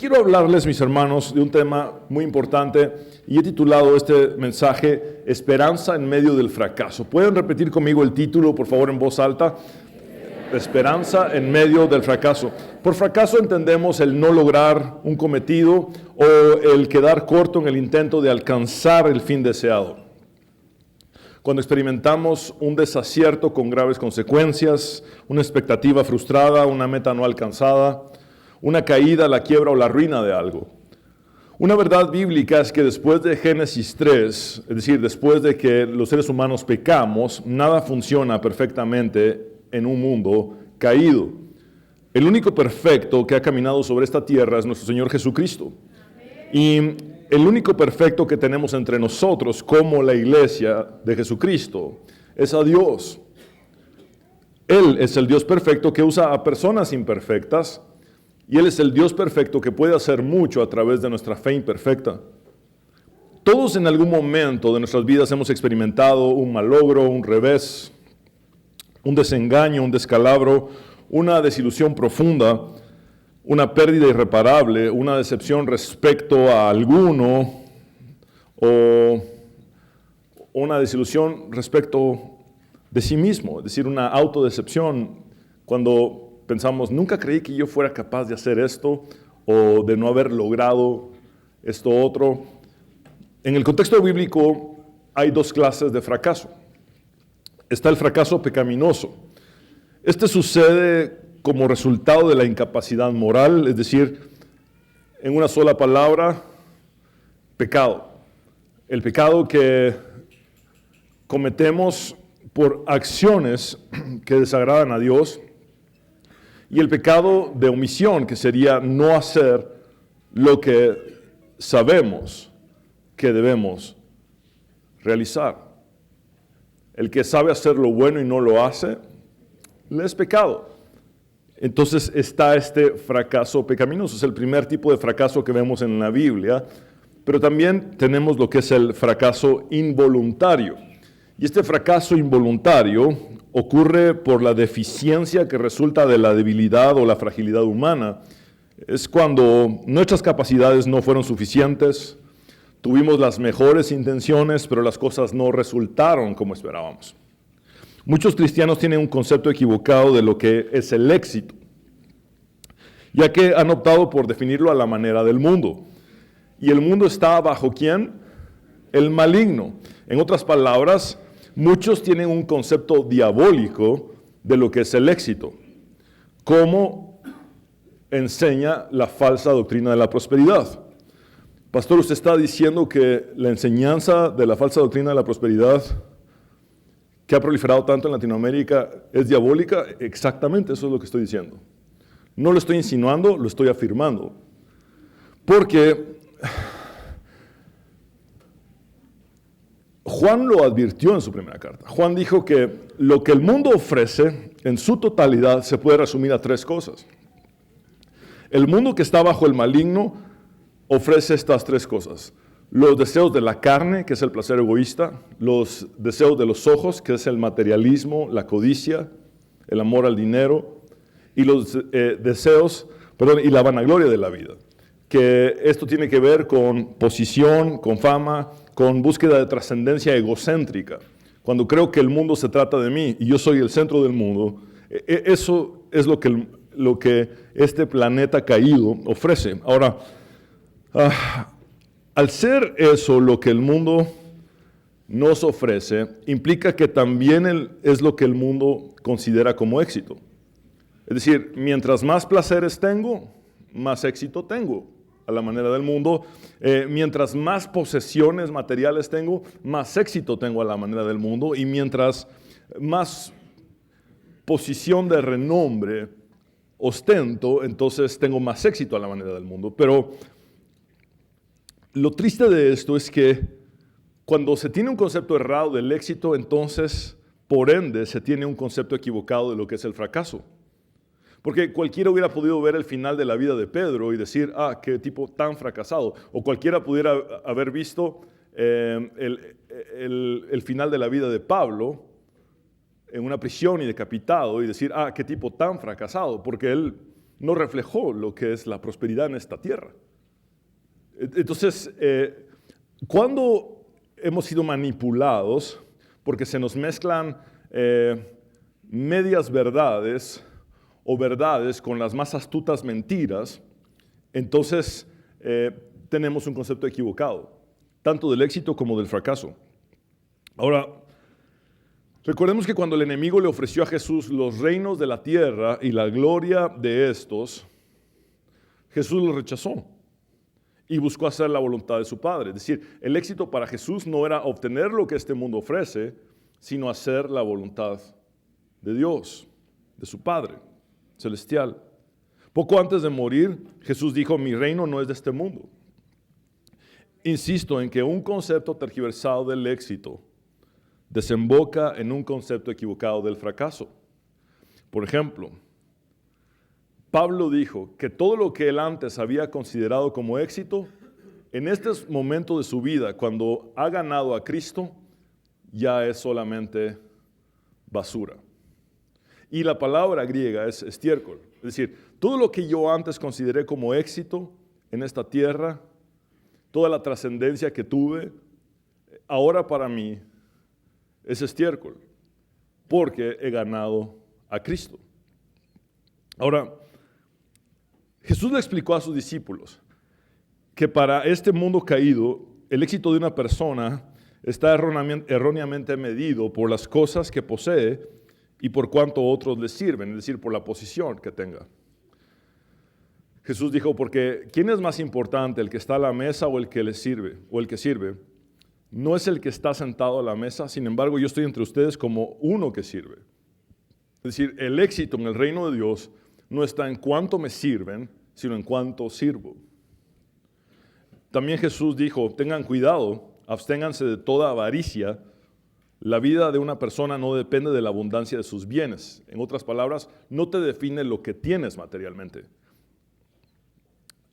quiero hablarles, mis hermanos, de un tema muy importante y he titulado este mensaje Esperanza en medio del fracaso. ¿Pueden repetir conmigo el título, por favor, en voz alta? Esperanza en medio del fracaso. Por fracaso entendemos el no lograr un cometido o el quedar corto en el intento de alcanzar el fin deseado. Cuando experimentamos un desacierto con graves consecuencias, una expectativa frustrada, una meta no alcanzada, una caída, la quiebra o la ruina de algo. Una verdad bíblica es que después de Génesis 3, es decir, después de que los seres humanos pecamos, nada funciona perfectamente en un mundo caído. El único perfecto que ha caminado sobre esta tierra es nuestro Señor Jesucristo. Y el único perfecto que tenemos entre nosotros como la iglesia de Jesucristo es a Dios. Él es el Dios perfecto que usa a personas imperfectas y Él es el Dios perfecto que puede hacer mucho a través de nuestra fe imperfecta. Todos en algún momento de nuestras vidas hemos experimentado un malogro, un revés, un desengaño, un descalabro, una desilusión profunda, una pérdida irreparable, una decepción respecto a alguno o una desilusión respecto de sí mismo, es decir, una autodecepción cuando pensamos, nunca creí que yo fuera capaz de hacer esto o de no haber logrado esto otro. En el contexto bíblico hay dos clases de fracaso. Está el fracaso pecaminoso. Este sucede como resultado de la incapacidad moral, es decir, en una sola palabra, pecado. El pecado que cometemos por acciones que desagradan a Dios y el pecado de omisión, que sería no hacer lo que sabemos que debemos realizar. El que sabe hacer lo bueno y no lo hace, le es pecado. Entonces está este fracaso pecaminoso, es el primer tipo de fracaso que vemos en la Biblia, pero también tenemos lo que es el fracaso involuntario. Y este fracaso involuntario ocurre por la deficiencia que resulta de la debilidad o la fragilidad humana. Es cuando nuestras capacidades no fueron suficientes, tuvimos las mejores intenciones, pero las cosas no resultaron como esperábamos. Muchos cristianos tienen un concepto equivocado de lo que es el éxito, ya que han optado por definirlo a la manera del mundo. ¿Y el mundo está bajo quién? El maligno. En otras palabras, muchos tienen un concepto diabólico de lo que es el éxito, como enseña la falsa doctrina de la prosperidad. Pastor, usted está diciendo que la enseñanza de la falsa doctrina de la prosperidad que ha proliferado tanto en Latinoamérica es diabólica. Exactamente, eso es lo que estoy diciendo. No lo estoy insinuando, lo estoy afirmando. Porque Juan lo advirtió en su primera carta. Juan dijo que lo que el mundo ofrece en su totalidad se puede resumir a tres cosas. El mundo que está bajo el maligno ofrece estas tres cosas. Los deseos de la carne, que es el placer egoísta, los deseos de los ojos, que es el materialismo, la codicia, el amor al dinero, y los y la vanagloria de la vida, que esto tiene que ver con posición, con fama, con búsqueda de trascendencia egocéntrica. Cuando creo que el mundo se trata de mí y yo soy el centro del mundo, eso es lo que este planeta caído ofrece. Ahora, al ser eso lo que el mundo nos ofrece, implica que también es lo que el mundo considera como éxito. Es decir, mientras más placeres tengo, más éxito tengo, a la manera del mundo. Mientras más posesiones materiales tengo, más éxito tengo a la manera del mundo. Y mientras más posición de renombre ostento, entonces tengo más éxito a la manera del mundo. Pero lo triste de esto es que cuando se tiene un concepto errado del éxito, entonces, por ende, se tiene un concepto equivocado de lo que es el fracaso. Porque cualquiera hubiera podido ver el final de la vida de Pedro y decir, qué tipo tan fracasado. O cualquiera pudiera haber visto el final de la vida de Pablo en una prisión y decapitado y decir, qué tipo tan fracasado. Porque él no reflejó lo que es la prosperidad en esta tierra. Entonces, cuando hemos sido manipulados, porque se nos mezclan medias verdades o verdades con las más astutas mentiras, entonces tenemos un concepto equivocado, tanto del éxito como del fracaso. Ahora, recordemos que cuando el enemigo le ofreció a Jesús los reinos de la tierra y la gloria de estos, Jesús los rechazó y buscó hacer la voluntad de su Padre. Es decir, el éxito para Jesús no era obtener lo que este mundo ofrece, sino hacer la voluntad de Dios, de su Padre celestial. Poco antes de morir, Jesús dijo, mi reino no es de este mundo. Insisto en que un concepto tergiversado del éxito desemboca en un concepto equivocado del fracaso. Por ejemplo, Pablo dijo que todo lo que él antes había considerado como éxito, en este momento de su vida, cuando ha ganado a Cristo, ya es solamente basura. Y la palabra griega es estiércol. Es decir, todo lo que yo antes consideré como éxito en esta tierra, toda la trascendencia que tuve, ahora para mí es estiércol, porque he ganado a Cristo. Ahora, Jesús le explicó a sus discípulos que para este mundo caído, el éxito de una persona está erróneamente medido por las cosas que posee y por cuánto otros le sirven, es decir, por la posición que tenga. Jesús dijo, porque ¿quién es más importante, el que está a la mesa o el que le sirve, o el que sirve? No es el que está sentado a la mesa, sin embargo, yo estoy entre ustedes como uno que sirve. Es decir, el éxito en el reino de Dios no está en cuánto me sirven, sino en cuánto sirvo. También Jesús dijo, tengan cuidado, absténganse de toda avaricia. La vida de una persona no depende de la abundancia de sus bienes. En otras palabras, no te define lo que tienes materialmente.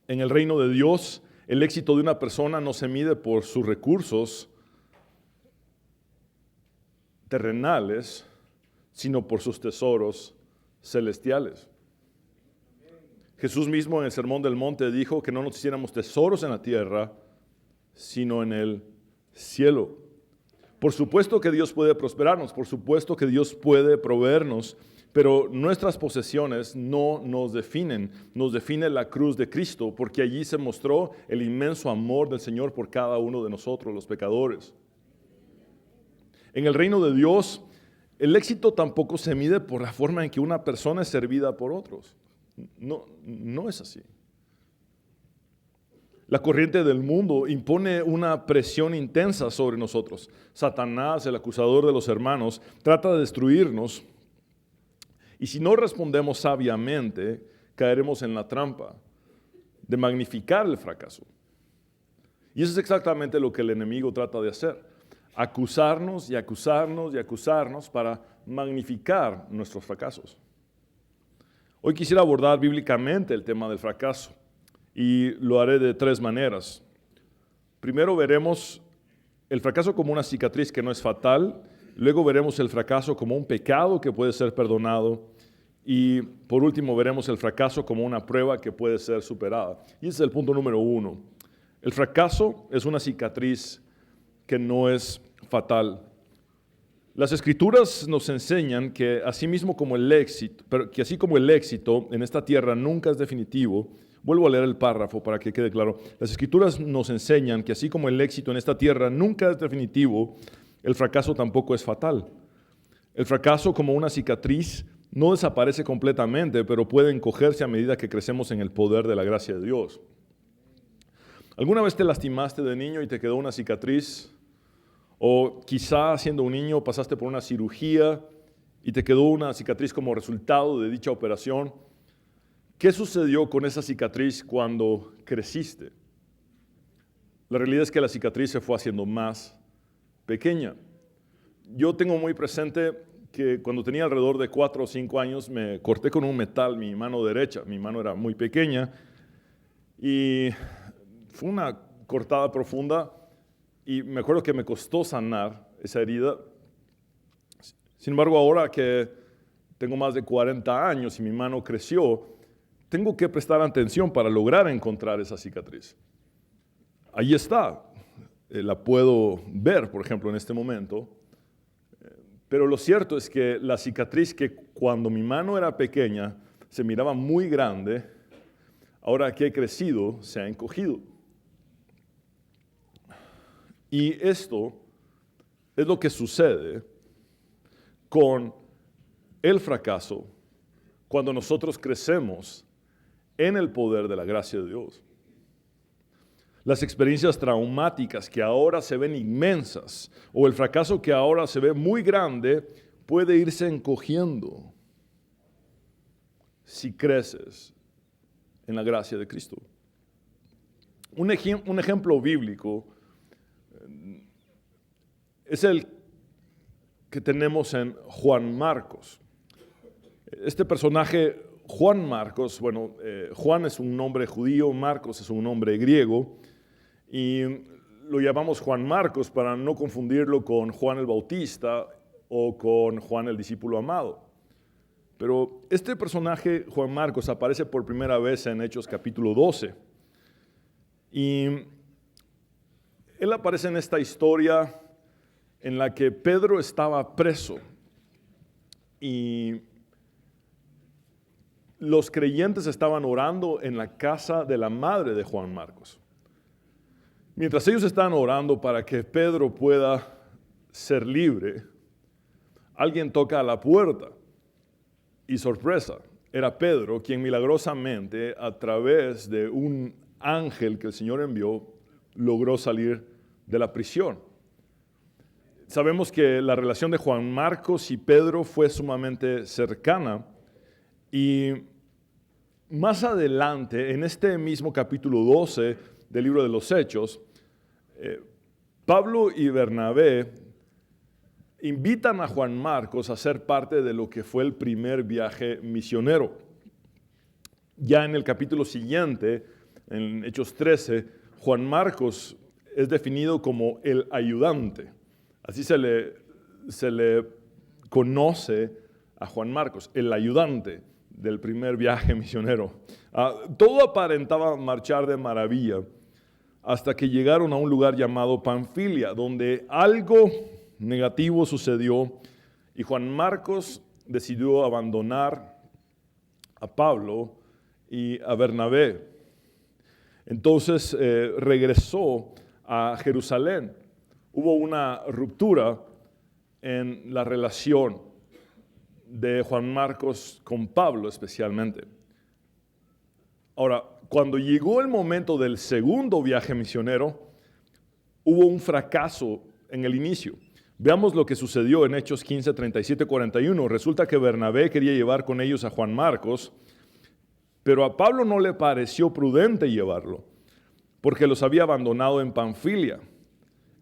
En el reino de Dios, el éxito de una persona no se mide por sus recursos terrenales, sino por sus tesoros celestiales. Jesús mismo en el Sermón del Monte dijo que no nos hiciéramos tesoros en la tierra, sino en el cielo. Por supuesto que Dios puede prosperarnos, por supuesto que Dios puede proveernos, pero nuestras posesiones no nos definen, nos define la cruz de Cristo, porque allí se mostró el inmenso amor del Señor por cada uno de nosotros, los pecadores. En el reino de Dios, el éxito tampoco se mide por la forma en que una persona es servida por otros. No es así. La corriente del mundo impone una presión intensa sobre nosotros. Satanás, el acusador de los hermanos, trata de destruirnos. Y si no respondemos sabiamente, caeremos en la trampa de magnificar el fracaso. Y eso es exactamente lo que el enemigo trata de hacer. Acusarnos y acusarnos y acusarnos para magnificar nuestros fracasos. Hoy quisiera abordar bíblicamente el tema del fracaso y lo haré de tres maneras. Primero veremos el fracaso como una cicatriz que no es fatal, luego veremos el fracaso como un pecado que puede ser perdonado y por último veremos el fracaso como una prueba que puede ser superada. Y ese es el punto número 1. El fracaso es una cicatriz que no es fatal. Las Escrituras nos enseñan que así como el éxito en esta tierra nunca es definitivo. Vuelvo a leer el párrafo para que quede claro. Las Escrituras nos enseñan que así como el éxito en esta tierra nunca es definitivo, el fracaso tampoco es fatal. El fracaso, como una cicatriz, no desaparece completamente, pero puede encogerse a medida que crecemos en el poder de la gracia de Dios. ¿Alguna vez te lastimaste de niño y te quedó una cicatriz? O quizá siendo un niño pasaste por una cirugía y te quedó una cicatriz como resultado de dicha operación. ¿Qué sucedió con esa cicatriz cuando creciste? La realidad es que la cicatriz se fue haciendo más pequeña. Yo tengo muy presente que cuando tenía alrededor de 4 o 5 años me corté con un metal mi mano derecha. Mi mano era muy pequeña y fue una cortada profunda. Y me acuerdo que me costó sanar esa herida. Sin embargo, ahora que tengo más de 40 años y mi mano creció, tengo que prestar atención para lograr encontrar esa cicatriz. Ahí está, la puedo ver, por ejemplo, en este momento. Pero lo cierto es que la cicatriz que cuando mi mano era pequeña se miraba muy grande, ahora que he crecido se ha encogido. Y esto es lo que sucede con el fracaso cuando nosotros crecemos en el poder de la gracia de Dios. Las experiencias traumáticas que ahora se ven inmensas o el fracaso que ahora se ve muy grande puede irse encogiendo si creces en la gracia de Cristo. Un ejemplo bíblico es el que tenemos en Juan Marcos. Este personaje, Juan Marcos, Juan es un nombre judío, Marcos es un nombre griego, y lo llamamos Juan Marcos para no confundirlo con Juan el Bautista o con Juan el discípulo amado. Pero este personaje, Juan Marcos, aparece por primera vez en Hechos capítulo 12. Y él aparece en esta historia en la que Pedro estaba preso y los creyentes estaban orando en la casa de la madre de Juan Marcos. Mientras ellos estaban orando para que Pedro pueda ser libre, alguien toca a la puerta y sorpresa, era Pedro quien milagrosamente a través de un ángel que el Señor envió logró salir de la prisión. Sabemos que la relación de Juan Marcos y Pedro fue sumamente cercana y más adelante, en este mismo capítulo 12 del libro de los Hechos, Pablo y Bernabé invitan a Juan Marcos a ser parte de lo que fue el primer viaje misionero. Ya en el capítulo siguiente, en Hechos 13, Juan Marcos es definido como el ayudante. Así se le conoce a Juan Marcos, el ayudante del primer viaje misionero. Todo aparentaba marchar de maravilla hasta que llegaron a un lugar llamado Panfilia, donde algo negativo sucedió y Juan Marcos decidió abandonar a Pablo y a Bernabé. Entonces regresó a Jerusalén. Hubo una ruptura en la relación de Juan Marcos con Pablo especialmente. Ahora, cuando llegó el momento del segundo viaje misionero, hubo un fracaso en el inicio. Veamos lo que sucedió en Hechos 15, 37, 41. Resulta que Bernabé quería llevar con ellos a Juan Marcos, pero a Pablo no le pareció prudente llevarlo, porque los había abandonado en Panfilia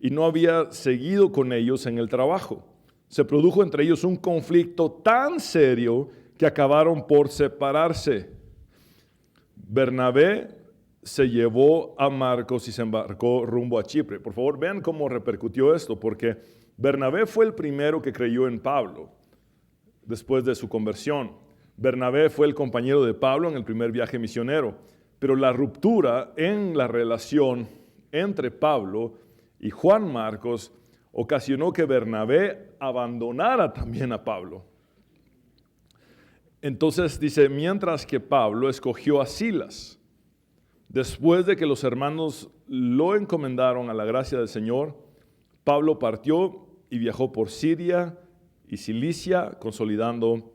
y no había seguido con ellos en el trabajo. Se produjo entre ellos un conflicto tan serio que acabaron por separarse. Bernabé se llevó a Marcos y se embarcó rumbo a Chipre. Por favor, vean cómo repercutió esto, porque Bernabé fue el primero que creyó en Pablo después de su conversión. Bernabé fue el compañero de Pablo en el primer viaje misionero, pero la ruptura en la relación entre Pablo y Juan Marcos ocasionó que Bernabé abandonara también a Pablo. Entonces dice, mientras que Pablo escogió a Silas, después de que los hermanos lo encomendaron a la gracia del Señor, Pablo partió y viajó por Siria y Cilicia, consolidando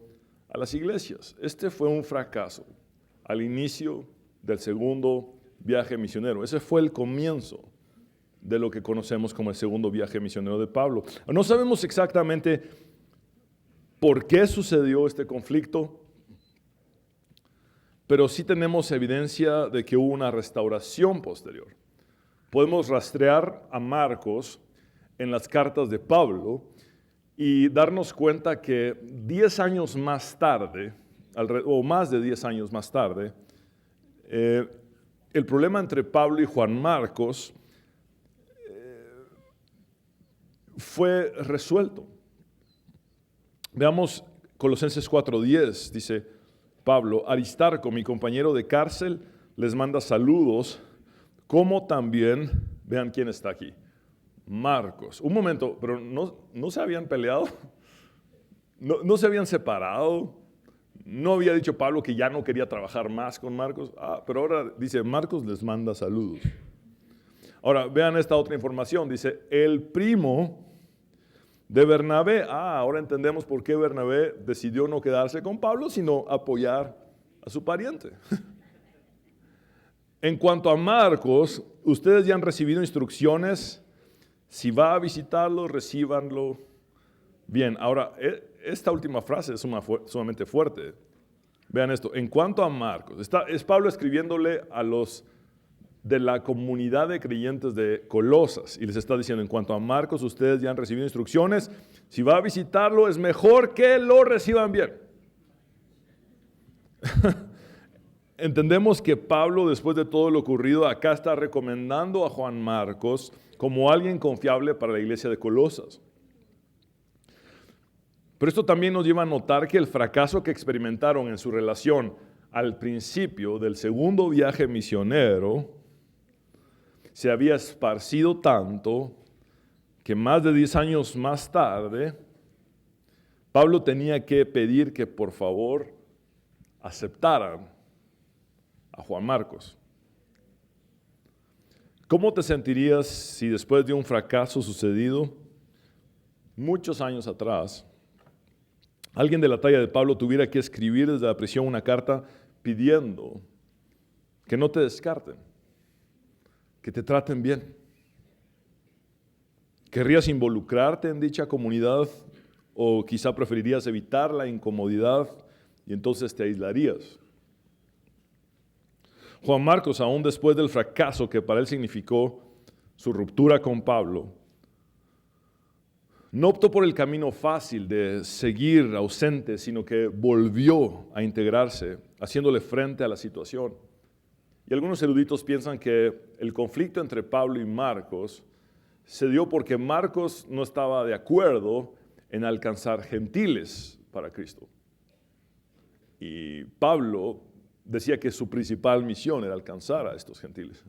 a las iglesias. Este fue un fracaso al inicio del segundo viaje misionero. Ese fue el comienzo de lo que conocemos como el segundo viaje misionero de Pablo. No sabemos exactamente por qué sucedió este conflicto, pero sí tenemos evidencia de que hubo una restauración posterior. Podemos rastrear a Marcos en las cartas de Pablo y darnos cuenta que 10 años más tarde, o más de 10 años más tarde, el problema entre Pablo y Juan Marcos fue resuelto. Veamos Colosenses 4:10, dice, Pablo, Aristarco, mi compañero de cárcel, les manda saludos, como también, vean quién está aquí, Marcos. Un momento, pero ¿no se habían peleado? ¿No se habían separado? ¿No había dicho Pablo que ya no quería trabajar más con Marcos? Pero ahora dice, Marcos les manda saludos. Ahora, vean esta otra información. Dice, el primo de Bernabé. Ahora entendemos por qué Bernabé decidió no quedarse con Pablo, sino apoyar a su pariente. En cuanto a Marcos, ustedes ya han recibido instrucciones. Si va a visitarlo, recíbanlo bien. Ahora, esta última frase es sumamente fuerte. Vean esto. En cuanto a Marcos, es Pablo escribiéndole a los de la comunidad de creyentes de Colosas y les está diciendo, en cuanto a Marcos, ustedes ya han recibido instrucciones. Si va a visitarlo, es mejor que lo reciban bien. Entendemos que Pablo, después de todo lo ocurrido, acá está recomendando a Juan Marcos como alguien confiable para la iglesia de Colosas. Pero esto también nos lleva a notar que el fracaso que experimentaron en su relación al principio del segundo viaje misionero se había esparcido tanto que más de 10 años más tarde, Pablo tenía que pedir que por favor aceptaran a Juan Marcos. ¿Cómo te sentirías si después de un fracaso sucedido muchos años atrás, alguien de la talla de Pablo tuviera que escribir desde la prisión una carta pidiendo que no te descarten, que te traten bien? ¿Querrías involucrarte en dicha comunidad o quizá preferirías evitar la incomodidad y entonces te aislarías? Juan Marcos, aún después del fracaso que para él significó su ruptura con Pablo, no optó por el camino fácil de seguir ausente, sino que volvió a integrarse, haciéndole frente a la situación. Y algunos eruditos piensan que el conflicto entre Pablo y Marcos se dio porque Marcos no estaba de acuerdo en alcanzar gentiles para Cristo. Y Pablo decía que su principal misión era alcanzar a estos gentiles.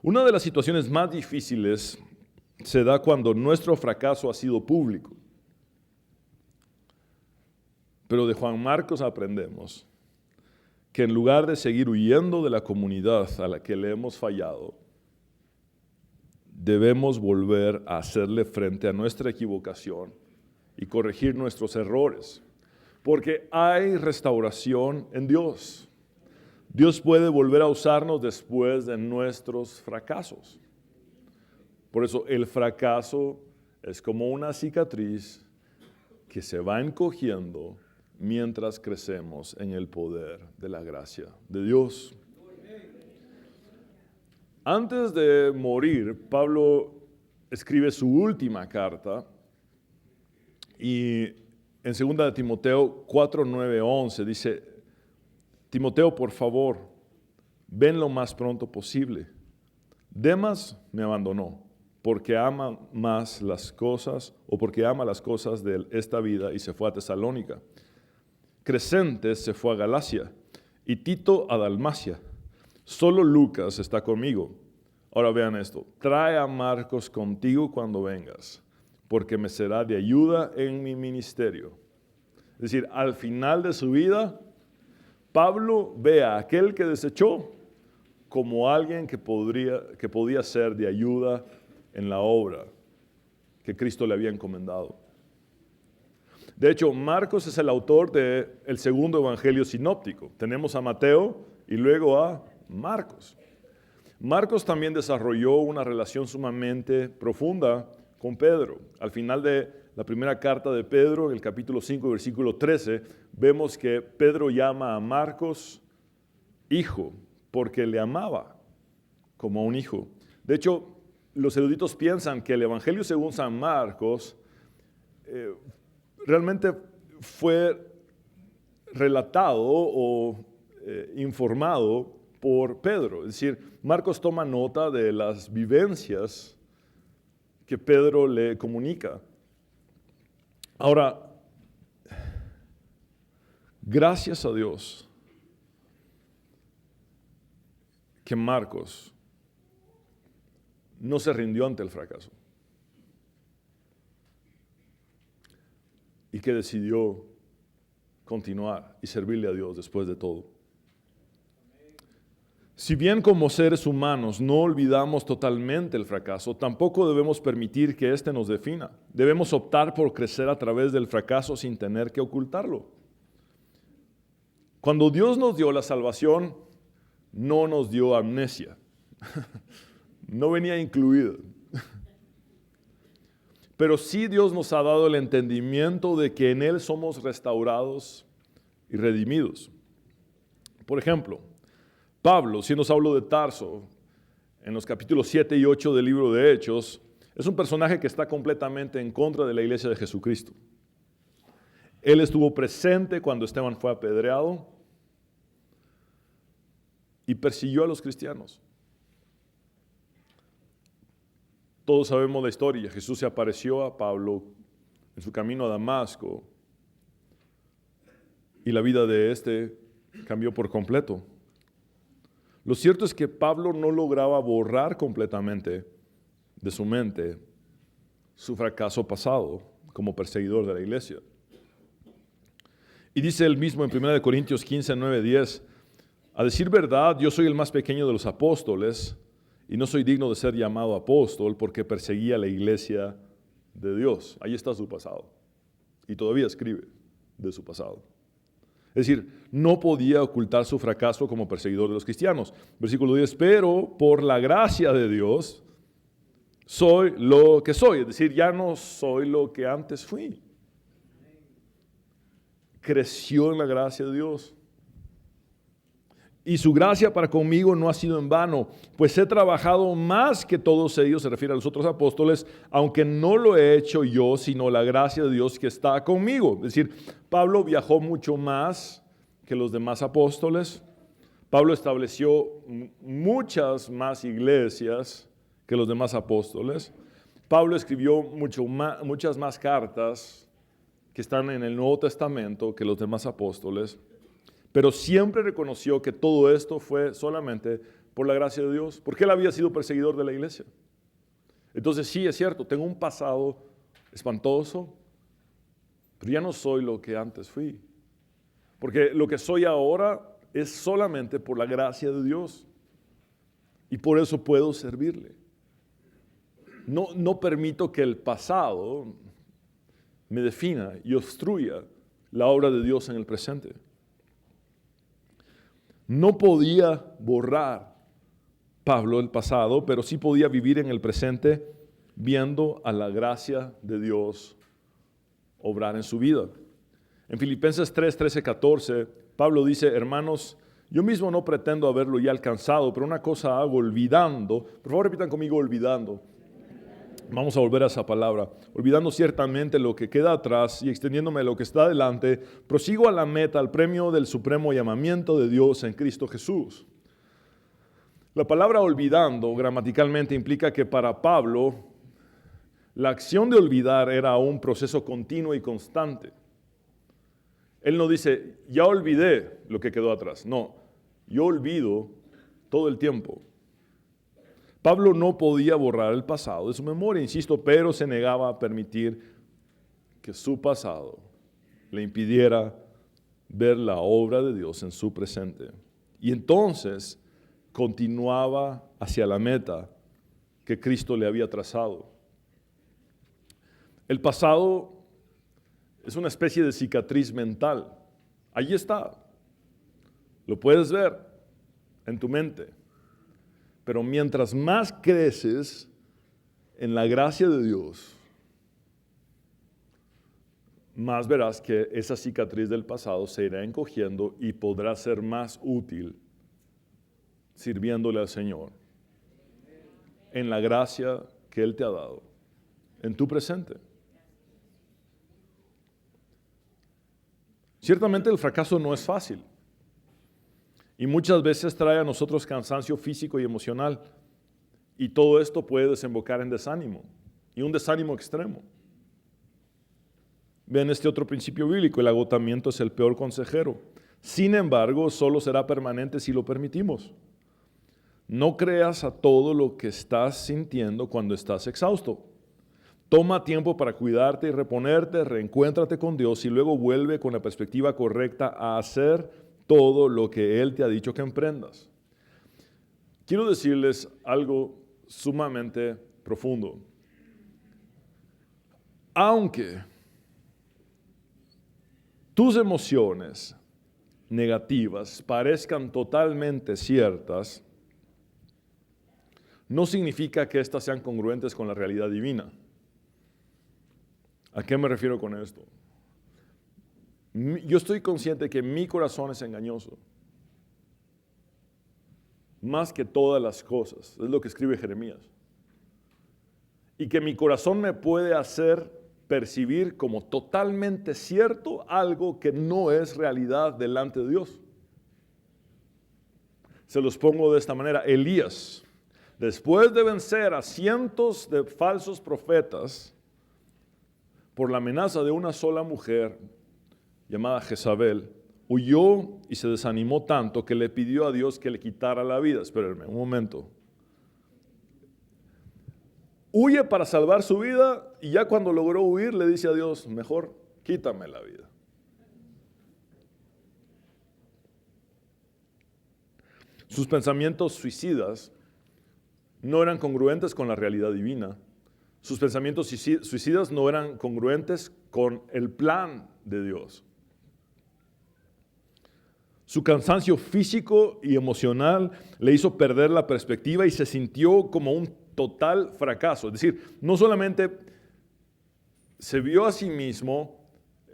Una de las situaciones más difíciles se da cuando nuestro fracaso ha sido público. Pero de Juan Marcos aprendemos que en lugar de seguir huyendo de la comunidad a la que le hemos fallado, debemos volver a hacerle frente a nuestra equivocación y corregir nuestros errores. Porque hay restauración en Dios. Dios puede volver a usarnos después de nuestros fracasos. Por eso el fracaso es como una cicatriz que se va encogiendo mientras crecemos en el poder de la gracia de Dios. Antes de morir, Pablo escribe su última carta y en 2 de Timoteo 4, 9, 11 dice, Timoteo, por favor, ven lo más pronto posible. Demas me abandonó porque ama más las cosas o porque ama las cosas de esta vida y se fue a Tesalónica. Crescentes se fue a Galacia y Tito a Dalmacia. Solo Lucas está conmigo. Ahora vean esto. Trae a Marcos contigo cuando vengas, porque me será de ayuda en mi ministerio. Es decir, al final de su vida, Pablo ve a aquel que desechó como alguien que podía ser de ayuda en la obra que Cristo le había encomendado. De hecho, Marcos es el autor del segundo evangelio sinóptico. Tenemos a Mateo y luego a Marcos. Marcos también desarrolló una relación sumamente profunda con Pedro. Al final de la primera carta de Pedro, en el capítulo 5, versículo 13, vemos que Pedro llama a Marcos hijo, porque le amaba como a un hijo. De hecho, los eruditos piensan que el Evangelio según San Marcos realmente fue relatado o informado por Pedro. Es decir, Marcos toma nota de las vivencias que Pedro le comunica. Ahora, Gracias a Dios que Marcos no se rindió ante el fracaso y que decidió continuar y servirle a Dios después de todo. Si bien como seres humanos no olvidamos totalmente el fracaso, tampoco debemos permitir que éste nos defina. Debemos optar por crecer a través del fracaso sin tener que ocultarlo. Cuando Dios nos dio la salvación, no nos dio amnesia. No venía incluida. Pero sí Dios nos ha dado el entendimiento de que en Él somos restaurados y redimidos. Por ejemplo, Pablo, siendo Saulo de Tarso, en los capítulos 7 y 8 del libro de Hechos, es un personaje que está completamente en contra de la iglesia de Jesucristo. Él estuvo presente cuando Esteban fue apedreado y persiguió a los cristianos. Todos sabemos la historia. Jesús se apareció a Pablo en su camino a Damasco y la vida de este cambió por completo. Lo cierto es que Pablo no lograba borrar completamente de su mente su fracaso pasado como perseguidor de la iglesia. Y dice él mismo en 1 Corintios 15, 9, 10, a decir verdad, yo soy el más pequeño de los apóstoles y no soy digno de ser llamado apóstol porque perseguía la iglesia de Dios. Ahí está su pasado. Y todavía escribe de su pasado. Es decir, no podía ocultar su fracaso como perseguidor de los cristianos. Versículo 10, pero por la gracia de Dios soy lo que soy. Es decir, ya no soy lo que antes fui. Creció en la gracia de Dios. Y su gracia para conmigo no ha sido en vano, pues he trabajado más que todos ellos, se refiere a los otros apóstoles, aunque no lo he hecho yo, sino la gracia de Dios que está conmigo. Es decir, Pablo viajó mucho más que los demás apóstoles. Pablo estableció muchas más iglesias que los demás apóstoles. Pablo escribió muchas más cartas que están en el Nuevo Testamento que los demás apóstoles. Pero siempre reconoció que todo esto fue solamente por la gracia de Dios, porque él había sido perseguidor de la iglesia. Entonces sí, es cierto, tengo un pasado espantoso, pero ya no soy lo que antes fui. Porque lo que soy ahora es solamente por la gracia de Dios. Y por eso puedo servirle. No permito que el pasado me defina y obstruya la obra de Dios en el presente. No podía borrar Pablo el pasado, pero sí podía vivir en el presente viendo a la gracia de Dios obrar en su vida. En Filipenses 3, 13, 14, Pablo dice, hermanos, yo mismo no pretendo haberlo ya alcanzado, pero una cosa hago olvidando. Por favor, repitan conmigo, olvidando. Vamos a volver a esa palabra. Olvidando ciertamente lo que queda atrás y extendiéndome a lo que está adelante, prosigo a la meta, al premio del supremo llamamiento de Dios en Cristo Jesús. La palabra olvidando gramaticalmente implica que para Pablo la acción de olvidar era un proceso continuo y constante. Él no dice, ya olvidé lo que quedó atrás. No, yo olvido todo el tiempo. Pablo no podía borrar el pasado de su memoria, insisto, pero se negaba a permitir que su pasado le impidiera ver la obra de Dios en su presente. Y entonces continuaba hacia la meta que Cristo le había trazado. El pasado es una especie de cicatriz mental. Allí está. Lo puedes ver en tu mente. Pero mientras más creces en la gracia de Dios, más verás que esa cicatriz del pasado se irá encogiendo y podrá ser más útil sirviéndole al Señor en la gracia que Él te ha dado, en tu presente. Ciertamente el fracaso no es fácil. Y muchas veces trae a nosotros cansancio físico y emocional. Y todo esto puede desembocar en desánimo. Y un desánimo extremo. Ven este otro principio bíblico: el agotamiento es el peor consejero. Sin embargo, solo será permanente si lo permitimos. No creas a todo lo que estás sintiendo cuando estás exhausto. Toma tiempo para cuidarte y reponerte, reencuéntrate con Dios y luego vuelve con la perspectiva correcta a hacer todo lo que Él te ha dicho que emprendas. Quiero decirles algo sumamente profundo. Aunque tus emociones negativas parezcan totalmente ciertas, no significa que éstas sean congruentes con la realidad divina. ¿A qué me refiero con esto? Yo estoy consciente que mi corazón es engañoso, más que todas las cosas, es lo que escribe Jeremías. Y que mi corazón me puede hacer percibir como totalmente cierto algo que no es realidad delante de Dios. Se los pongo de esta manera. Elías, después de vencer a cientos de falsos profetas por la amenaza de una sola mujer llamada Jezabel, huyó y se desanimó tanto que le pidió a Dios que le quitara la vida. Espérenme un momento. Huye para salvar su vida y ya cuando logró huir le dice a Dios: mejor quítame la vida. Sus pensamientos suicidas no eran congruentes con la realidad divina. Sus pensamientos suicidas no eran congruentes con el plan de Dios. Su cansancio físico y emocional le hizo perder la perspectiva y se sintió como un total fracaso. Es decir, no solamente se vio a sí mismo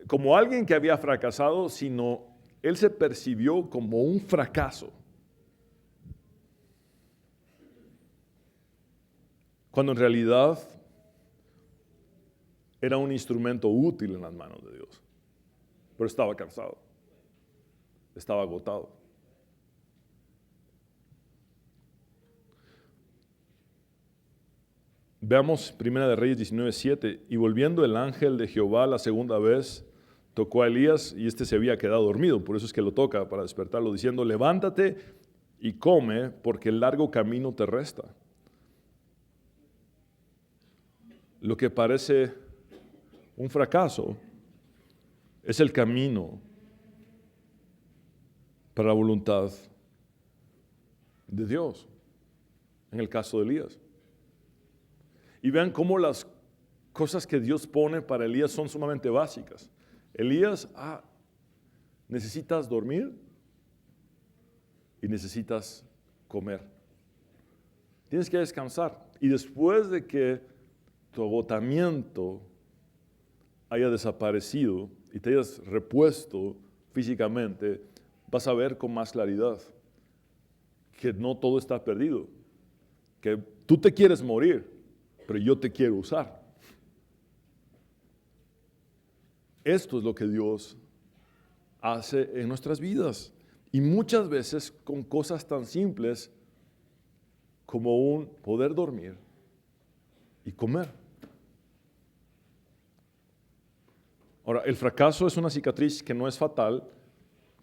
como alguien que había fracasado, sino él se percibió como un fracaso. Cuando en realidad era un instrumento útil en las manos de Dios. Pero estaba cansado. Estaba agotado. Veamos 1 de Reyes 19:7. Y volviendo el ángel de Jehová la segunda vez, tocó a Elías y se había quedado dormido. Por eso es que lo toca para despertarlo, diciendo: levántate y come, porque el largo camino te resta. Lo que parece un fracaso es el camino para la voluntad de Dios, en el caso de Elías. Y vean cómo las cosas que Dios pone para Elías son sumamente básicas. Elías, necesitas dormir y necesitas comer. Tienes que descansar. Y después de que tu agotamiento haya desaparecido y te hayas repuesto físicamente, vas a ver con más claridad que no todo está perdido, que tú te quieres morir, pero yo te quiero usar. Esto es lo que Dios hace en nuestras vidas, y muchas veces con cosas tan simples como un poder dormir y comer. Ahora, el fracaso es una cicatriz que no es fatal,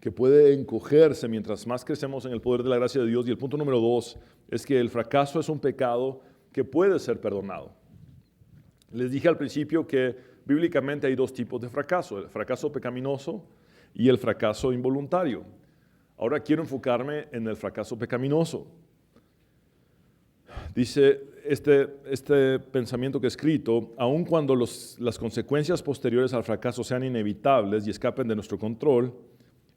que puede encogerse mientras más crecemos en el poder de la gracia de Dios. Y el punto número 2 es que el fracaso es un pecado que puede ser perdonado. Les dije al principio que bíblicamente hay dos tipos de fracaso: el fracaso pecaminoso y el fracaso involuntario. Ahora quiero enfocarme en el fracaso pecaminoso. Dice este pensamiento que he escrito: aun cuando las consecuencias posteriores al fracaso sean inevitables y escapen de nuestro control,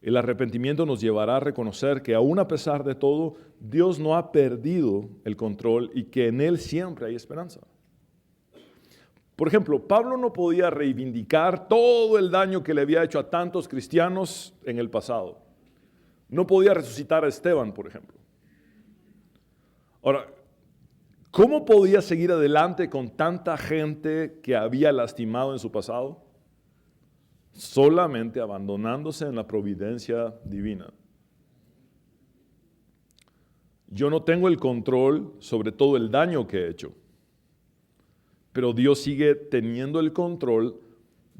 el arrepentimiento nos llevará a reconocer que aún a pesar de todo, Dios no ha perdido el control y que en Él siempre hay esperanza. Por ejemplo, Pablo no podía reivindicar todo el daño que le había hecho a tantos cristianos en el pasado. No podía resucitar a Esteban, por ejemplo. Ahora, ¿cómo podía seguir adelante con tanta gente que había lastimado en su pasado? Solamente abandonándose en la providencia divina. Yo no tengo el control sobre todo el daño que he hecho, pero Dios sigue teniendo el control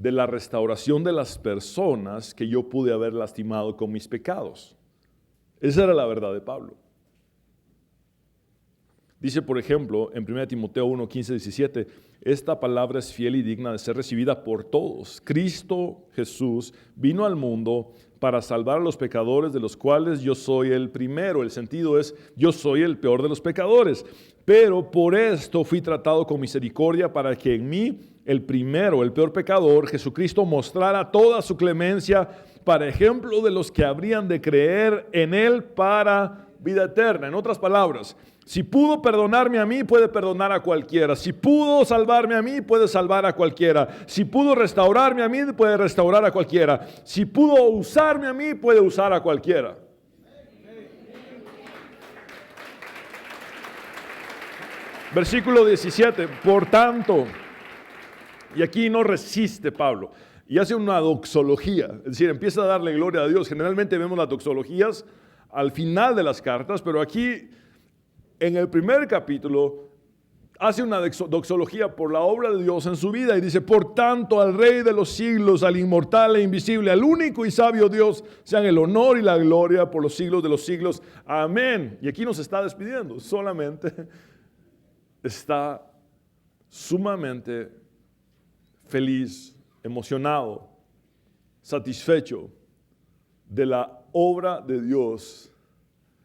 de la restauración de las personas que yo pude haber lastimado con mis pecados. Esa era la verdad de Pablo. Dice, por ejemplo, en 1 Timoteo 1, 15, 17, esta palabra es fiel y digna de ser recibida por todos. Cristo Jesús vino al mundo para salvar a los pecadores, de los cuales yo soy el primero. El sentido es, yo soy el peor de los pecadores. Pero por esto fui tratado con misericordia, para que en mí, el primero, el peor pecador, Jesucristo mostrara toda su clemencia para ejemplo de los que habrían de creer en Él para vida eterna. En otras palabras, si pudo perdonarme a mí, puede perdonar a cualquiera. Si pudo salvarme a mí, puede salvar a cualquiera. Si pudo restaurarme a mí, puede restaurar a cualquiera. Si pudo usarme a mí, puede usar a cualquiera. Versículo 17, por tanto, y aquí no resiste Pablo, y hace una doxología, es decir, empieza a darle gloria a Dios. Generalmente vemos las doxologías al final de las cartas, pero aquí en el primer capítulo hace una doxología por la obra de Dios en su vida y dice, por tanto, al Rey de los siglos, al inmortal e invisible, al único y sabio Dios, sean el honor y la gloria por los siglos de los siglos. Amén. Y aquí nos está despidiendo, solamente está sumamente feliz, emocionado, satisfecho de la obra de Dios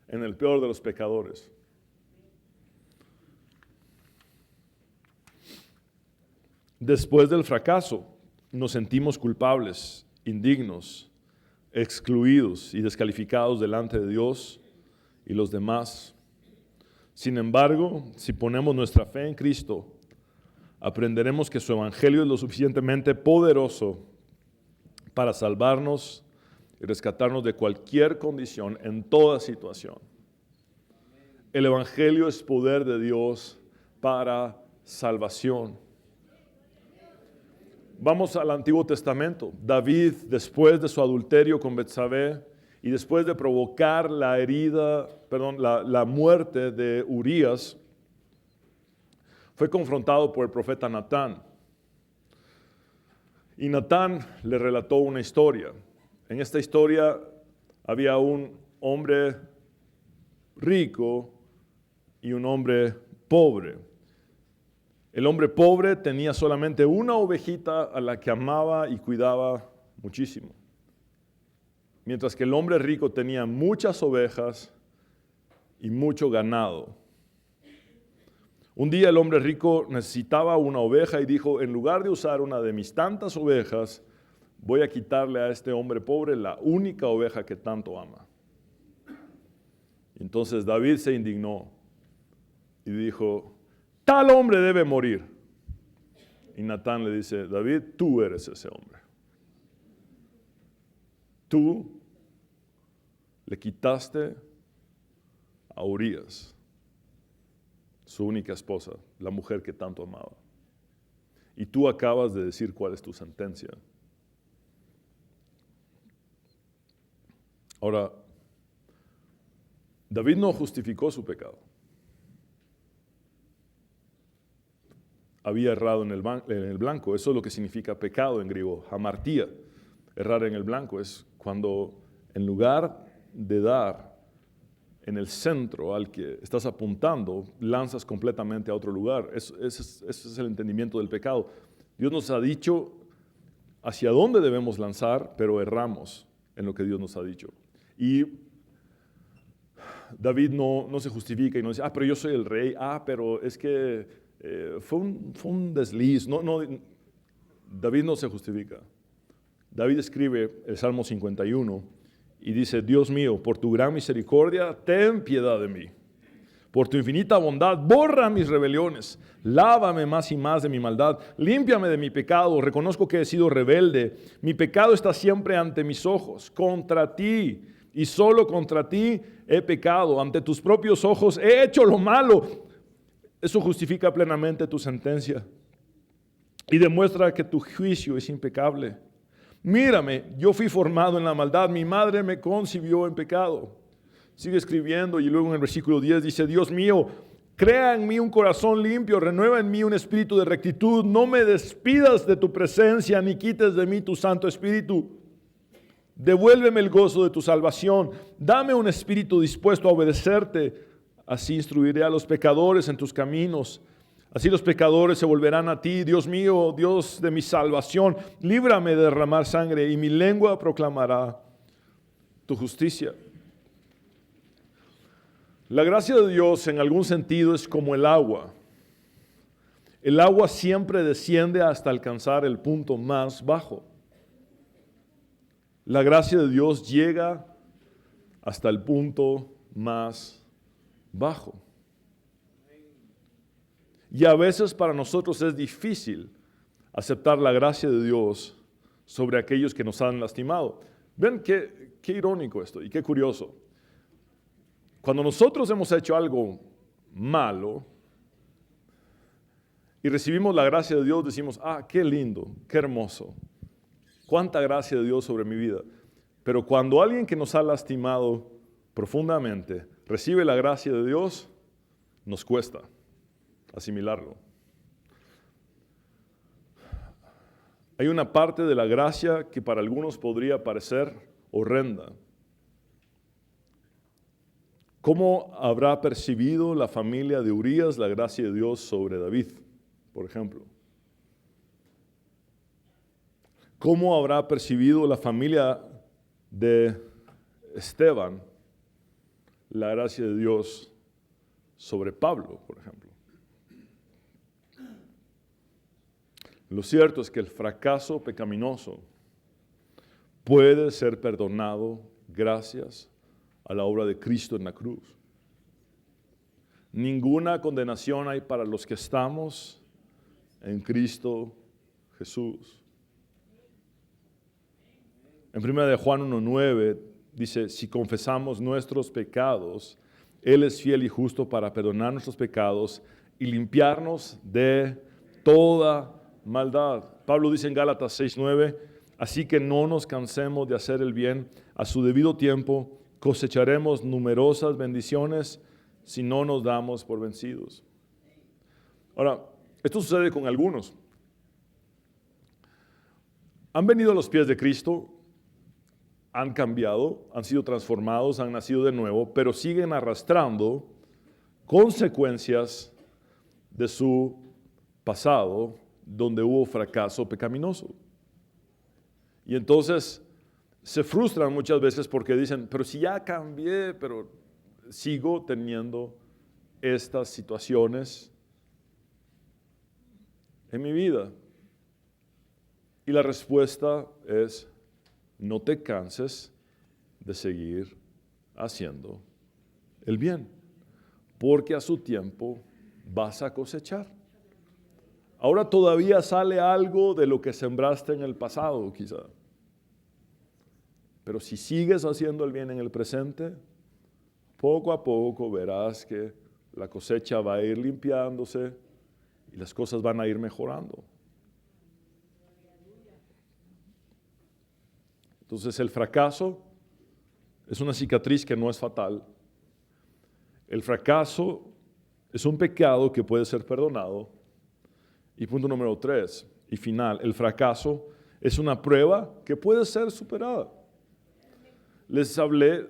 en el peor de los pecadores. Después del fracaso, nos sentimos culpables, indignos, excluidos y descalificados delante de Dios y los demás. Sin embargo, si ponemos nuestra fe en Cristo, aprenderemos que su evangelio es lo suficientemente poderoso para salvarnos y rescatarnos de cualquier condición, en toda situación. El evangelio es poder de Dios para salvación. Vamos al Antiguo Testamento. David, después de su adulterio con Betsabé y después de provocar la muerte de Urías, fue confrontado por el profeta Natán. Y Natán le relató una historia. En esta historia había un hombre rico y un hombre pobre. El hombre pobre tenía solamente una ovejita a la que amaba y cuidaba muchísimo. Mientras que el hombre rico tenía muchas ovejas y mucho ganado. Un día el hombre rico necesitaba una oveja y dijo, en lugar de usar una de mis tantas ovejas, voy a quitarle a este hombre pobre la única oveja que tanto ama. Entonces David se indignó y dijo, tal hombre debe morir. Y Natán le dice, David, tú eres ese hombre. Tú le quitaste a Urías, su única esposa, la mujer que tanto amaba. Y tú acabas de decir cuál es tu sentencia. Ahora, David no justificó su pecado. Había errado en el blanco. Eso es lo que significa pecado en griego, hamartía. Errar en el blanco es cuando en lugar de dar en el centro al que estás apuntando, lanzas completamente a otro lugar. Ese es el entendimiento del pecado. Dios nos ha dicho hacia dónde debemos lanzar, pero erramos en lo que Dios nos ha dicho. Y David no se justifica y no dice, pero yo soy el rey, pero es que fue un desliz. David no se justifica. David escribe el Salmo 51 y dice, Dios mío, por tu gran misericordia, ten piedad de mí. Por tu infinita bondad, borra mis rebeliones. Lávame más y más de mi maldad. Límpiame de mi pecado. Reconozco que he sido rebelde. Mi pecado está siempre ante mis ojos. Contra ti y solo contra ti he pecado. Ante tus propios ojos he hecho lo malo. Eso justifica plenamente tu sentencia y demuestra que tu juicio es impecable. Mírame, yo fui formado en la maldad, mi madre me concibió en pecado. Sigue escribiendo y luego en el versículo 10 dice, Dios mío, Crea en mí un corazón limpio, renueva en mí un espíritu de rectitud. No me despidas de tu presencia, ni quites de mí tu Santo Espíritu. Devuélveme el gozo de tu salvación. Dame un espíritu dispuesto a obedecerte. Así instruiré a los pecadores en tus caminos. Así los pecadores se volverán a ti. Dios mío, Dios de mi salvación, líbrame de derramar sangre y mi lengua proclamará tu justicia. La gracia de Dios en algún sentido es como el agua. El agua siempre desciende hasta alcanzar el punto más bajo. La gracia de Dios llega hasta el punto más bajo. Y a veces para nosotros es difícil aceptar la gracia de Dios sobre aquellos que nos han lastimado. Ven qué irónico esto y qué curioso. Cuando nosotros hemos hecho algo malo y recibimos la gracia de Dios, decimos, qué lindo, qué hermoso. Cuánta gracia de Dios sobre mi vida. Pero cuando alguien que nos ha lastimado profundamente recibe la gracia de Dios, nos cuesta asimilarlo. Hay una parte de la gracia que para algunos podría parecer horrenda. ¿Cómo habrá percibido la familia de Urías la gracia de Dios sobre David, por ejemplo? ¿Cómo habrá percibido la familia de Esteban la gracia de Dios sobre Pablo, por ejemplo? Lo cierto es que el fracaso pecaminoso puede ser perdonado gracias a la obra de Cristo en la cruz. Ninguna condenación hay para los que estamos en Cristo Jesús. En 1 de Juan 1:9 dice, si confesamos nuestros pecados, Él es fiel y justo para perdonar nuestros pecados y limpiarnos de toda maldad. Pablo dice en Gálatas 6:9, así que no nos cansemos de hacer el bien, a su debido tiempo cosecharemos numerosas bendiciones si no nos damos por vencidos. Ahora, esto sucede con algunos. Han venido a los pies de Cristo, han cambiado, han sido transformados, han nacido de nuevo, pero siguen arrastrando consecuencias de su pasado donde hubo fracaso pecaminoso. Y entonces se frustran muchas veces porque dicen, pero si ya cambié, pero sigo teniendo estas situaciones en mi vida. Y la respuesta es, no te canses de seguir haciendo el bien, porque a su tiempo vas a cosechar. Ahora todavía sale algo de lo que sembraste en el pasado, quizá. Pero si sigues haciendo el bien en el presente, poco a poco verás que la cosecha va a ir limpiándose y las cosas van a ir mejorando. Entonces el fracaso es una cicatriz que no es fatal. El fracaso es un pecado que puede ser perdonado. Y punto número 3 y final, el fracaso es una prueba que puede ser superada. Les hablé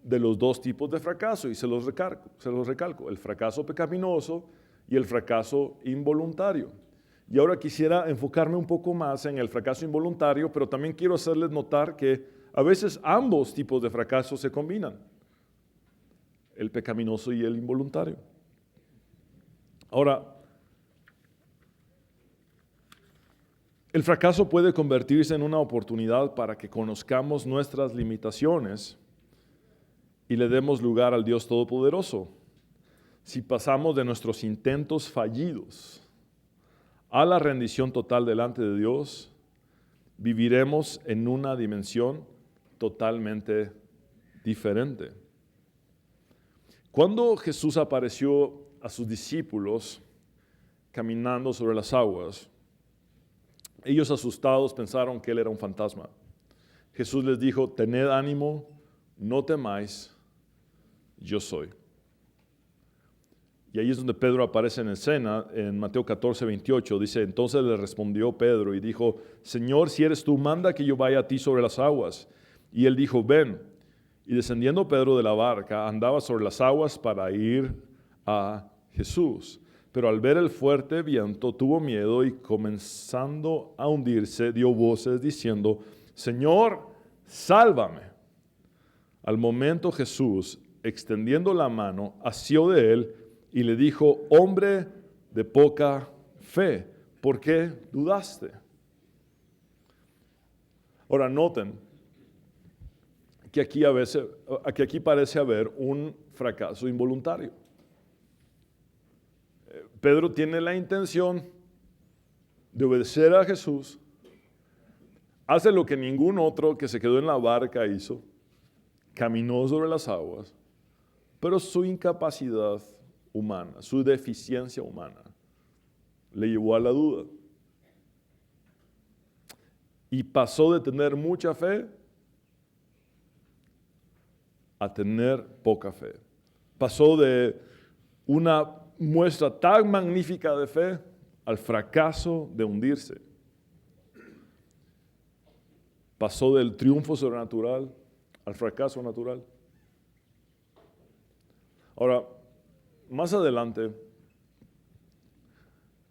de los dos tipos de fracaso y se los recalco, el fracaso pecaminoso y el fracaso involuntario. Y ahora quisiera enfocarme un poco más en el fracaso involuntario, pero también quiero hacerles notar que a veces ambos tipos de fracaso se combinan, el pecaminoso y el involuntario. Ahora, el fracaso puede convertirse en una oportunidad para que conozcamos nuestras limitaciones y le demos lugar al Dios Todopoderoso. Si pasamos de nuestros intentos fallidos a la rendición total delante de Dios, viviremos en una dimensión totalmente diferente. Cuando Jesús apareció a sus discípulos caminando sobre las aguas, ellos asustados pensaron que Él era un fantasma. Jesús les dijo, tened ánimo, no temáis, yo soy. Y ahí es donde Pedro aparece en escena, en Mateo 14:28, dice, entonces le respondió Pedro y dijo, Señor, si eres tú, manda que yo vaya a ti sobre las aguas. Y él dijo, ven. Y descendiendo Pedro de la barca, andaba sobre las aguas para ir a Jesús. Pero al ver el fuerte viento, tuvo miedo y comenzando a hundirse, dio voces diciendo, Señor, sálvame. Al momento Jesús, extendiendo la mano, asió de él y le dijo, hombre de poca fe, ¿por qué dudaste? Ahora noten que aquí parece haber un fracaso involuntario. Pedro tiene la intención de obedecer a Jesús, hace lo que ningún otro que se quedó en la barca hizo, caminó sobre las aguas, pero su incapacidad humana, su deficiencia humana, le llevó a la duda. Y pasó de tener mucha fe a tener poca fe. Pasó de una muestra tan magnífica de fe al fracaso de hundirse. Pasó del triunfo sobrenatural al fracaso natural. Ahora, más adelante,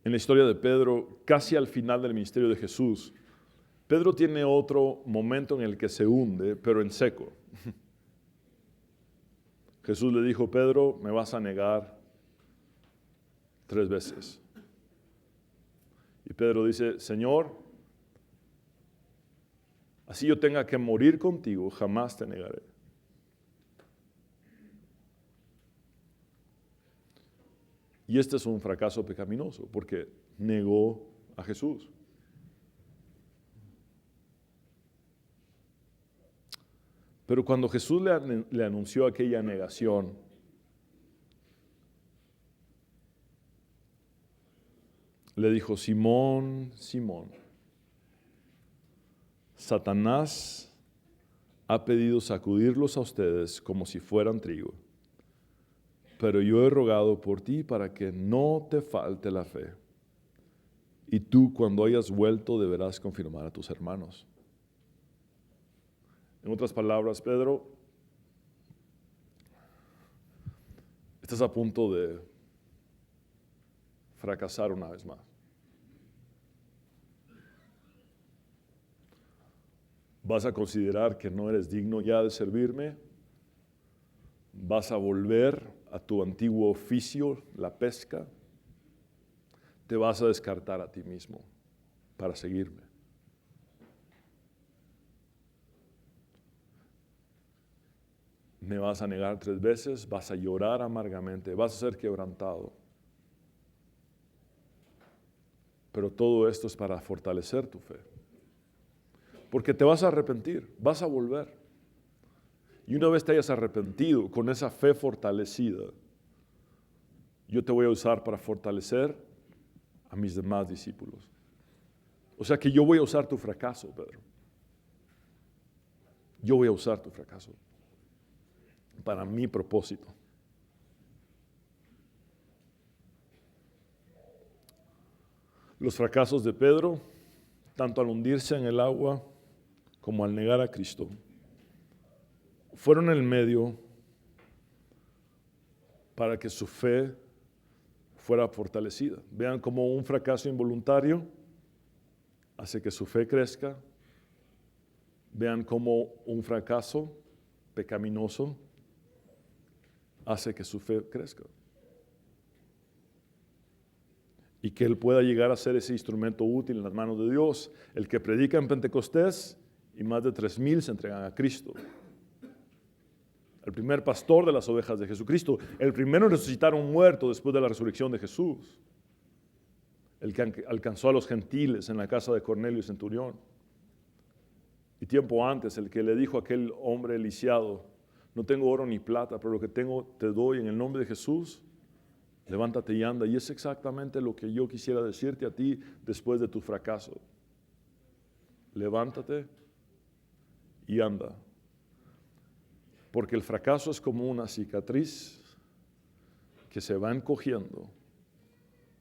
en la historia de Pedro, casi al final del ministerio de Jesús, Pedro tiene otro momento en el que se hunde, pero en seco. Jesús le dijo, Pedro, me vas a negar 3 veces. Y Pedro dice, Señor, así yo tenga que morir contigo, jamás te negaré. Y este es un fracaso pecaminoso, porque negó a Jesús. Pero cuando Jesús le anunció aquella negación, le dijo, Simón, Simón, Satanás ha pedido sacudirlos a ustedes como si fueran trigo, pero yo he rogado por ti para que no te falte la fe. Y tú, cuando hayas vuelto, deberás confirmar a tus hermanos. En otras palabras, Pedro, estás a punto de fracasar una vez más. Vas a considerar que no eres digno ya de servirme. Vas a volver a tu antiguo oficio, la pesca. Te vas a descartar a ti mismo para seguirme. Me vas a negar 3 veces, vas a llorar amargamente, vas a ser quebrantado. Pero todo esto es para fortalecer tu fe. Porque te vas a arrepentir, vas a volver. Y una vez te hayas arrepentido con esa fe fortalecida, yo te voy a usar para fortalecer a mis demás discípulos. O sea que yo voy a usar tu fracaso, Pedro. Yo voy a usar tu fracaso para mi propósito. Los fracasos de Pedro, tanto al hundirse en el agua como al negar a Cristo, fueron el medio para que su fe fuera fortalecida. Vean cómo un fracaso involuntario hace que su fe crezca. Vean cómo un fracaso pecaminoso hace que su fe crezca. Y que él pueda llegar a ser ese instrumento útil en las manos de Dios. El que predica en Pentecostés y más de 3,000 se entregan a Cristo. El primer pastor de las ovejas de Jesucristo. El primero en resucitar a un muerto después de la resurrección de Jesús. El que alcanzó a los gentiles en la casa de Cornelio y Centurión. Y tiempo antes, el que le dijo a aquel hombre lisiado, no tengo oro ni plata, pero lo que tengo te doy en el nombre de Jesús. Levántate y anda. Y es exactamente lo que yo quisiera decirte a ti después de tu fracaso. Levántate y anda. Porque el fracaso es como una cicatriz que se va encogiendo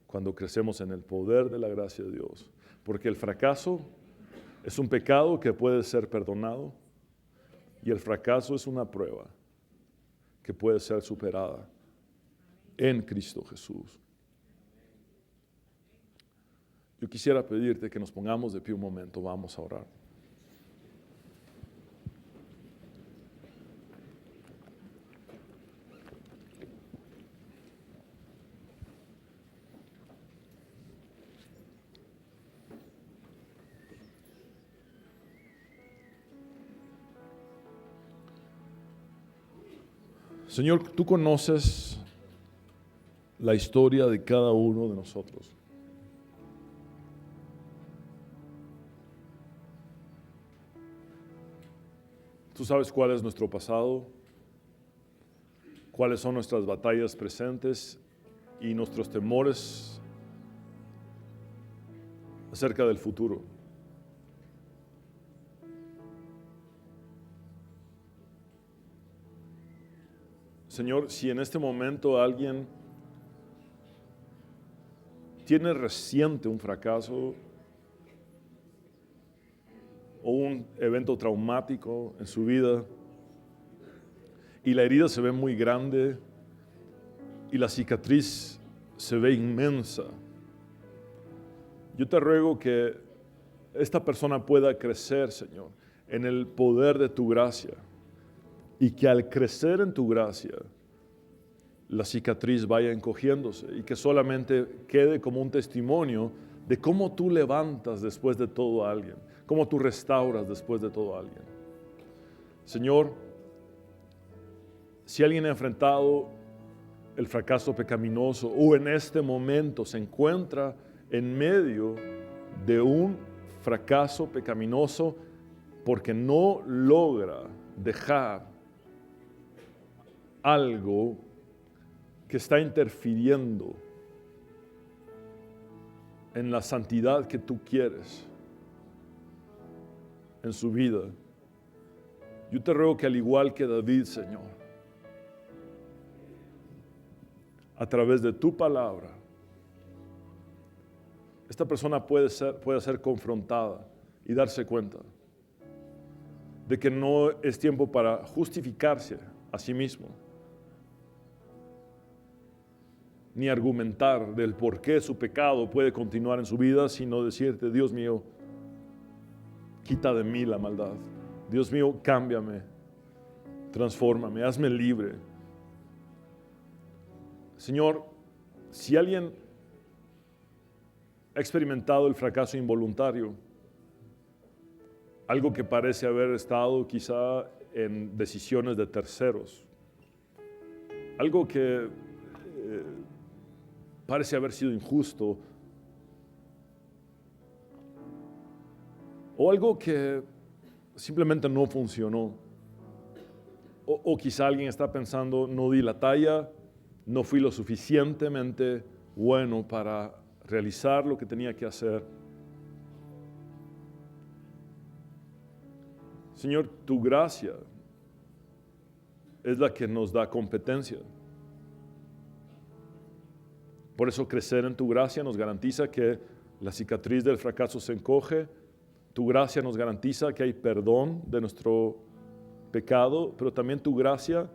cuando crecemos en el poder de la gracia de Dios. Porque el fracaso es un pecado que puede ser perdonado y el fracaso es una prueba que puede ser superada en Cristo Jesús. Yo quisiera pedirte que nos pongamos de pie un momento, vamos a orar. Señor, tú conoces la historia de cada uno de nosotros. Tú sabes cuál es nuestro pasado, cuáles son nuestras batallas presentes y nuestros temores acerca del futuro. Señor, si en este momento alguien tiene reciente un fracaso o un evento traumático en su vida y la herida se ve muy grande y la cicatriz se ve inmensa, yo te ruego que esta persona pueda crecer, Señor, en el poder de tu gracia. Y que al crecer en tu gracia, la cicatriz vaya encogiéndose y que solamente quede como un testimonio de cómo tú levantas después de todo a alguien, cómo tú restauras después de todo a alguien. Señor, si alguien ha enfrentado el fracaso pecaminoso o en este momento se encuentra en medio de un fracaso pecaminoso porque no logra dejar algo que está interfiriendo en la santidad que tú quieres en su vida. Yo te ruego que al igual que David, Señor, a través de tu palabra, esta persona pueda ser confrontada y darse cuenta de que no es tiempo para justificarse a sí mismo, ni argumentar del por qué su pecado puede continuar en su vida, sino decirte, Dios mío, quita de mí la maldad. Dios mío, cámbiame, transfórmame, hazme libre. Señor, si alguien ha experimentado el fracaso involuntario, algo que parece haber estado quizá en decisiones de terceros, algo que parece haber sido injusto, o algo que simplemente no funcionó, o quizá alguien está pensando, no di la talla, no fui lo suficientemente bueno para realizar lo que tenía que hacer. Señor, tu gracia es la que nos da competencia. Por eso crecer en tu gracia nos garantiza que la cicatriz del fracaso se encoge. Tu gracia nos garantiza que hay perdón de nuestro pecado, pero también tu gracia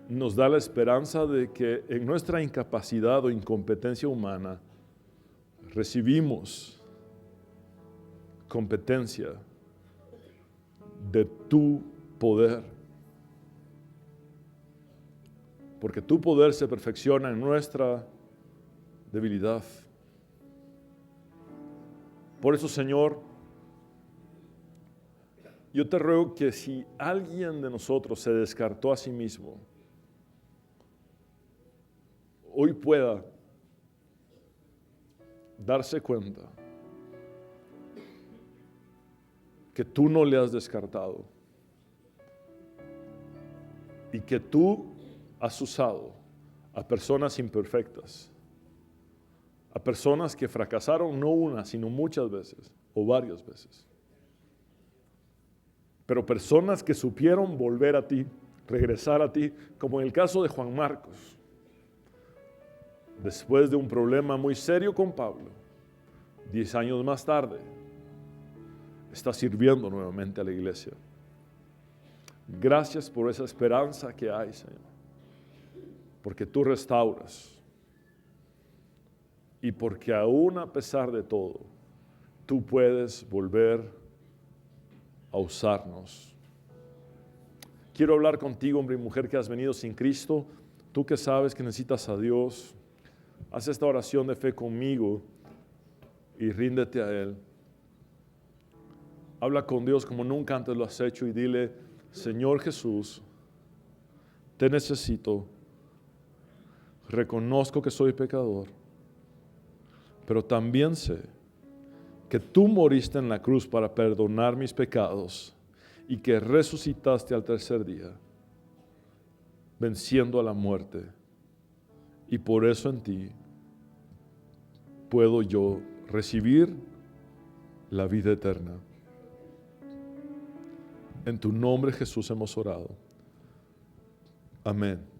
nos da la esperanza de que en nuestra incapacidad o incompetencia humana recibimos competencia de tu poder. Porque tu poder se perfecciona en nuestra debilidad. Por eso, Señor, yo te ruego que si alguien de nosotros se descartó a sí mismo, hoy pueda darse cuenta que tú no le has descartado y que tú has usado a personas imperfectas, a personas que fracasaron no una, sino muchas veces o varias veces, pero personas que supieron volver a ti, regresar a ti, como en el caso de Juan Marcos, después de un problema muy serio con Pablo, 10 años más tarde, está sirviendo nuevamente a la iglesia. Gracias por esa esperanza que hay, Señor, porque tú restauras y porque aún a pesar de todo, tú puedes volver a usarnos. Quiero hablar contigo, hombre y mujer que has venido sin Cristo, tú que sabes que necesitas a Dios. Haz esta oración de fe conmigo y ríndete a Él. Habla con Dios como nunca antes lo has hecho y dile: Señor Jesús, te necesito. Reconozco que soy pecador, pero también sé que tú moriste en la cruz para perdonar mis pecados y que resucitaste al tercer día, venciendo a la muerte. Y por eso en ti puedo yo recibir la vida eterna. En tu nombre, Jesús, hemos orado. Amén.